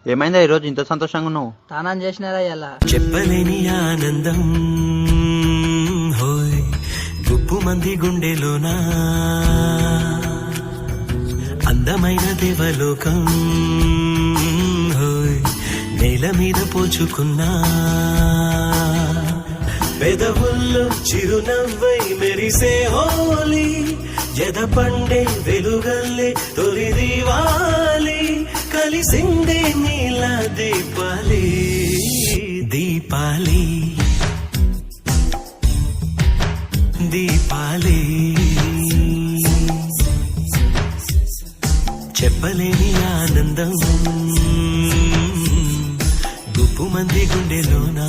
ఏమైందా ఈరోజు ఇంత సంతోషంగా ఉన్నావు? తానం చేసినారా ఇలా చెప్పలేని ఆనందం హోయ్ గుప్పు మంది గుండెలోనా అందమైన దేవలోకం హోయ్ నేల మీద పోచుకున్నా పెదవుల్లో చిరునవ్వై మెరిసే హోలీ జద పండే వెలుగల్లే తొలి దీవాలి కలిసిందే నీల దీపాలి దీపాలి దీపాలి చెప్పలేని ఆనందం గుప్పు మంది గుండెలోనా